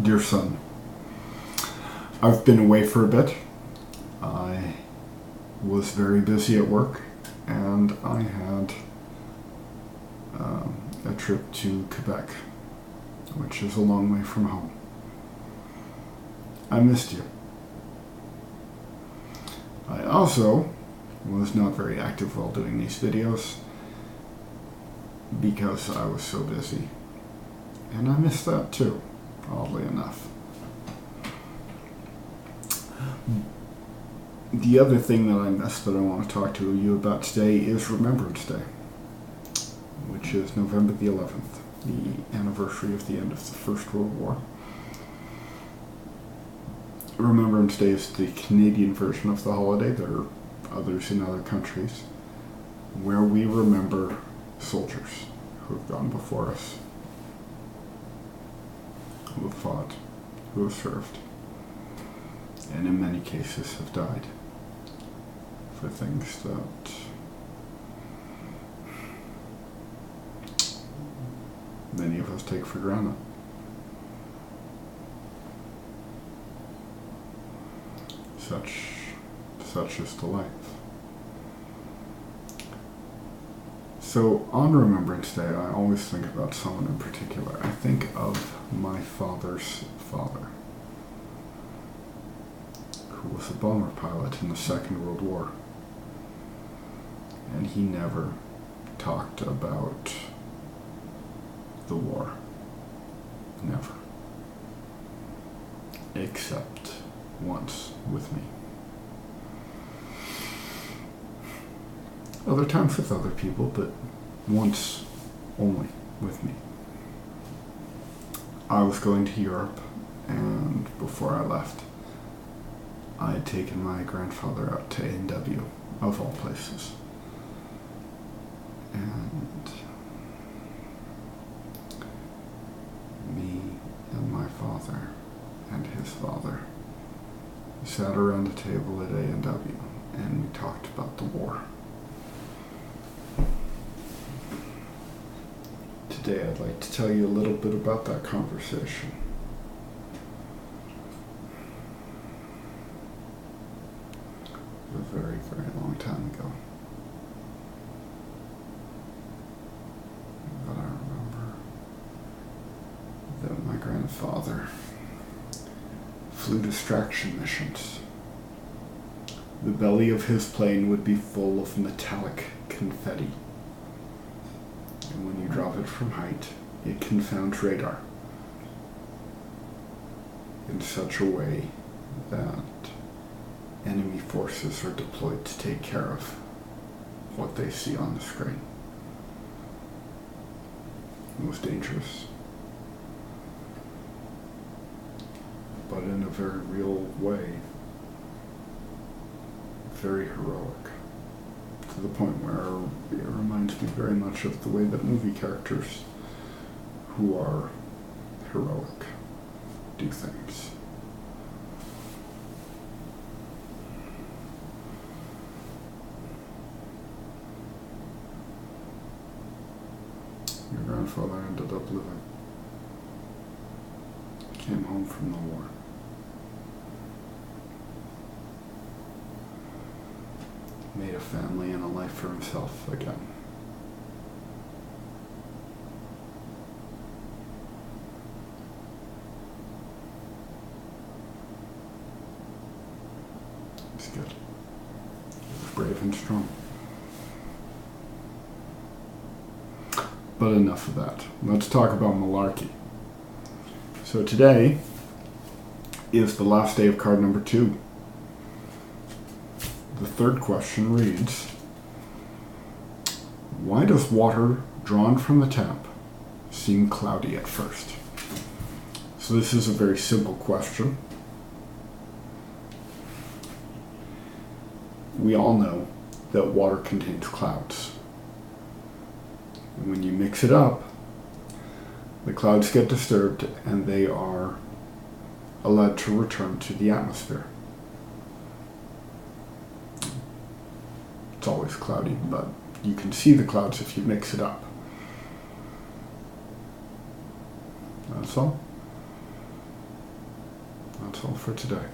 Dear son, I've been away for a bit. I was very busy at work, and I had a trip to Quebec, which is a long way from home. I missed you. I also was not very active while doing these videos because I was so busy. And I missed that too, oddly enough. The other thing that I missed that I want to talk to you about today is Remembrance Day, which is November the 11th, the anniversary of the end of the First World War. Remembrance Day is the Canadian version of the holiday. There are others in other countries where we remember soldiers who have gone before us, who have fought, who have served, and in many cases have died for things that many of us take for granted. Such is the life. So on Remembrance Day, I always think about someone in particular. I think of my father's father, who was a bomber pilot in the Second World War. And he never talked about the war. Never. Except once with me. Other times with other people, but once only with me. I was going to Europe, and before I left, I had taken my grandfather out to A&W, of all places. And me and my father and his father sat around a table at A&W, and we talked about the war. Today I'd like to tell you a little bit about that conversation. It was a very, very long time ago. But I remember that my grandfather flew distraction missions. The belly of his plane would be full of metallic confetti. And when you drop it from height, it confounds radar in such a way that enemy forces are deployed to take care of what they see on the screen. It was dangerous, but in a very real way, very heroic. To the point where it reminds me very much of the way that movie characters who are heroic do things. Your grandfather ended up living. He came home from the war. Made a family and a life for himself again. It's good. He was brave and strong. But enough of that. Let's talk about malarkey. So today is the last day of card number 2. The third question reads, why does water drawn from the tap seem cloudy at first? So this is a very simple question. We all know that water contains clouds. And when you mix it up, the clouds get disturbed and they are allowed to return to the atmosphere. It's always cloudy, but you can see the clouds if you mix it up. That's all. that's all for today.